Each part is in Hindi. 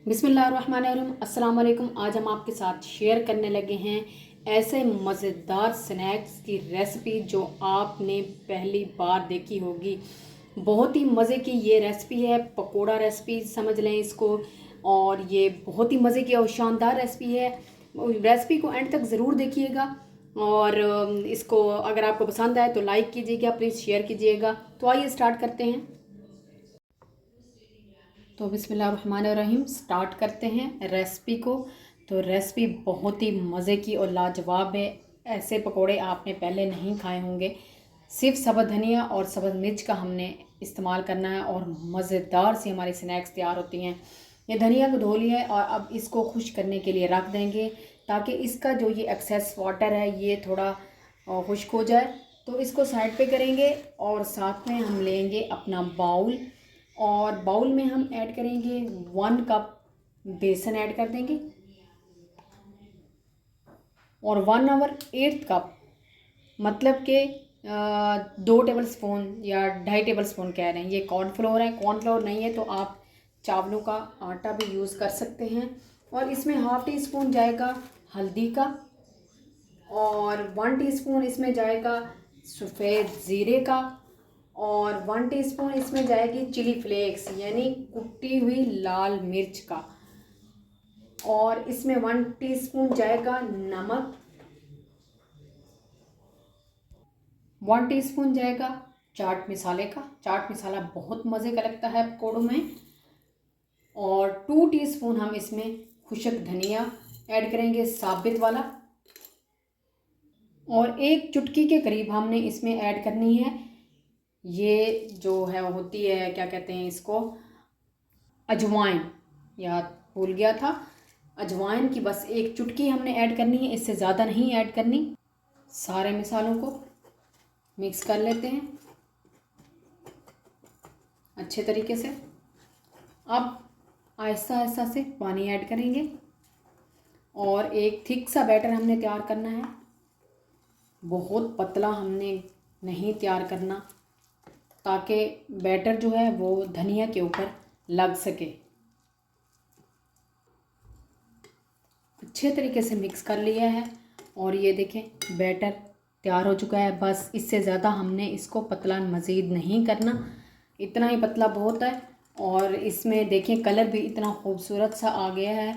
बिस्मिल्लाहिर्रहमानिर्रहीम। अस्सलाम वालेकुम। आज हम आपके साथ शेयर करने लगे हैं ऐसे मज़ेदार स्नैक्स की रेसिपी जो आपने पहली बार देखी होगी। बहुत ही मज़े की ये रेसिपी है, पकोड़ा रेसिपी समझ लें इसको। और ये बहुत ही मज़े की और शानदार रेसिपी है। रेसिपी को एंड तक ज़रूर देखिएगा और इसको अगर आपको पसंद आए तो लाइक कीजिएगा, प्लीज़ शेयर कीजिएगा। तो आइए स्टार्ट करते हैं। तो बिस्मिल्लाहिर्रहमानिर्रहीम स्टार्ट करते हैं रेसिपी को। तो रेसिपी बहुत ही मज़े की और लाजवाब है। ऐसे पकोड़े आपने पहले नहीं खाए होंगे। सिर्फ सब्ज़ धनिया और सब्ज़ मिर्च का हमने इस्तेमाल करना है और मज़ेदार सी हमारी स्नैक्स तैयार होती हैं। ये धनिया को धो लिया है और अब इसको खुश करने के लिए रख देंगे ताकि इसका जो ये एक्सेस वाटर है ये थोड़ा खुश्क हो जाए। तो इसको साइड पे करेंगे और साथ में हम लेंगे अपना बाउल और बाउल में हम ऐड करेंगे 1 कप बेसन ऐड कर देंगे और 1/8 कप मतलब कि 2 टेबल स्पून या 2.5 टेबल स्पून कह रहे हैं। ये कॉर्नफ्लोर है, कॉर्नफ्लोर नहीं है तो आप चावलों का आटा भी यूज़ कर सकते हैं। और इसमें ½ टी-स्पून जाएगा हल्दी का और 1 टीस्पून इसमें जाएगा सफ़ेद ज़ीरे का और 1 टीस्पून इसमें जाएगी चिली फ्लेक्स यानी कुटी हुई लाल मिर्च का। और इसमें 1 टीस्पून जाएगा नमक, 1 टीस्पून जाएगा चाट मसाले का। चाट मसाला बहुत मज़े का लगता है पकौड़ों में। और 2 टीस्पून हम इसमें खुशक धनिया ऐड करेंगे, साबित वाला। और 1 चुटकी के करीब हमने इसमें ऐड करनी है, ये जो है होती है क्या कहते हैं इसको, अजवाइन। याद भूल गया था, अजवाइन की बस 1 चुटकी हमने ऐड करनी है, इससे ज़्यादा नहीं ऐड करनी। सारे मसालों को मिक्स कर लेते हैं अच्छे तरीके से। अब आहिस्ता आहिस्ता से पानी ऐड करेंगे और एक थिक सा बैटर हमने तैयार करना है। बहुत पतला हमने नहीं तैयार करना ताकि बैटर जो है वो धनिया के ऊपर लग सके। अच्छे तरीके से मिक्स कर लिया है और ये देखें बैटर तैयार हो चुका है। बस इससे ज़्यादा हमने इसको पतला मज़ीद नहीं करना, इतना ही पतला बहुत है। और इसमें देखें कलर भी इतना खूबसूरत सा आ गया है,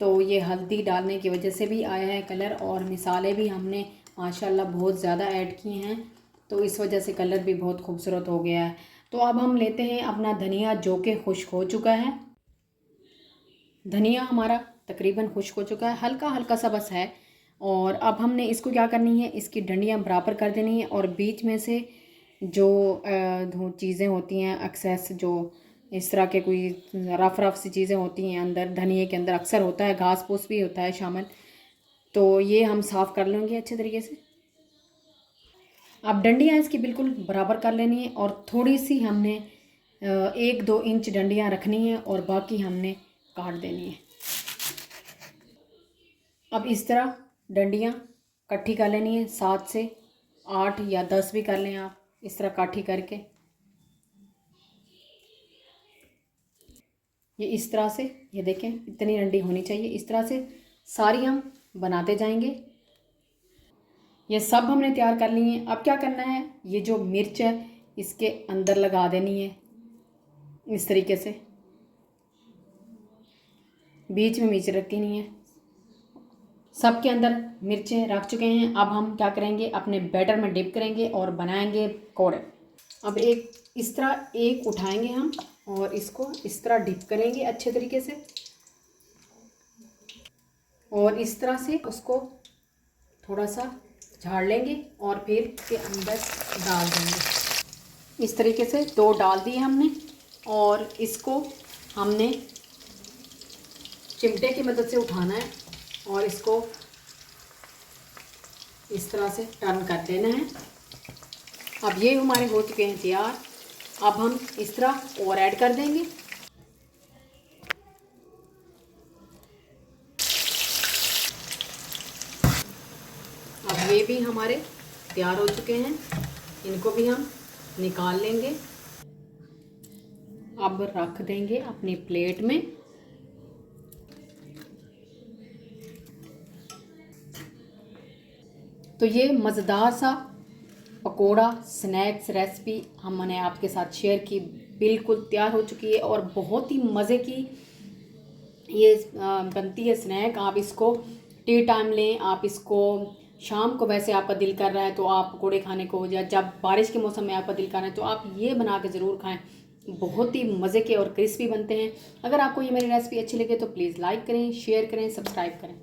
तो ये हल्दी डालने की वजह से भी आया है कलर और मसाले भी हमने माशाल्लाह बहुत ज़्यादा ऐड किए हैं तो इस वजह से कलर भी बहुत खूबसूरत हो गया है। तो अब हम लेते हैं अपना धनिया जो कि खुश्क हो चुका है। धनिया हमारा तकरीबन खुश्क हो चुका है, हल्का हल्का सा बस है। और अब हमने इसको क्या करनी है, इसकी डंडियाँ बराबर कर देनी है और बीच में से जो चीज़ें होती हैं एक्सेस, जो इस तरह के कोई रफ सी चीज़ें होती हैं अंदर, धनिए के अंदर अक्सर होता है घास फूस भी होता है शामिल, तो ये हम साफ़ कर लेंगे अच्छे तरीके से। अब डंडियाँ इसकी बिल्कुल बराबर कर लेनी है और थोड़ी सी हमने 1-2 इंच डंडियाँ रखनी है और बाकी हमने काट देनी है। अब इस तरह डंडियाँ इकट्ठी कर लेनी है, 7 से 8 या 10 भी कर लें आप, इस तरह इकट्ठी करके। ये इस तरह से, ये देखें इतनी डंडी होनी चाहिए, इस तरह से सारी हम बनाते जाएंगे। ये सब हमने तैयार कर ली है। अब क्या करना है, ये जो मिर्च है इसके अंदर लगा देनी है इस तरीके से, बीच में मिर्च रखनी है। सब के अंदर मिर्चें रख चुके हैं। अब हम क्या करेंगे, अपने बैटर में डिप करेंगे और बनाएंगे पकौड़े। अब एक इस तरह एक उठाएंगे हम और इसको इस तरह डिप करेंगे अच्छे तरीके से और इस तरह से उसको थोड़ा सा झाड़ लेंगे और फिर इसके अंदर डाल देंगे। इस तरीके से 2 डाल दिए हमने और इसको हमने चिमटे की मदद से उठाना है और इसको इस तरह से टर्न कर देना है। अब ये हमारे हो चुके हैं तैयार। अब हम इस तरह और ऐड कर देंगे। अब ये भी हमारे तैयार हो चुके हैं, इनको भी हम निकाल लेंगे। अब रख देंगे अपनी प्लेट में तो ये मज़ेदार सा पकोड़ा स्नैक्स रेसिपी हमने आपके साथ शेयर की, बिल्कुल तैयार हो चुकी है और बहुत ही मज़े की ये बनती है स्नैक। आप इसको टी टाइम लें, आप इसको शाम को वैसे आपका दिल कर रहा है तो आप पकौड़े खाने को, या जब बारिश के मौसम में आपका दिल कर रहा है तो आप ये बना के ज़रूर खाएं। बहुत ही मज़े के और क्रिस्पी बनते हैं। अगर आपको ये मेरी रेसिपी अच्छी लगे तो प्लीज़ लाइक करें, शेयर करें, सब्सक्राइब करें।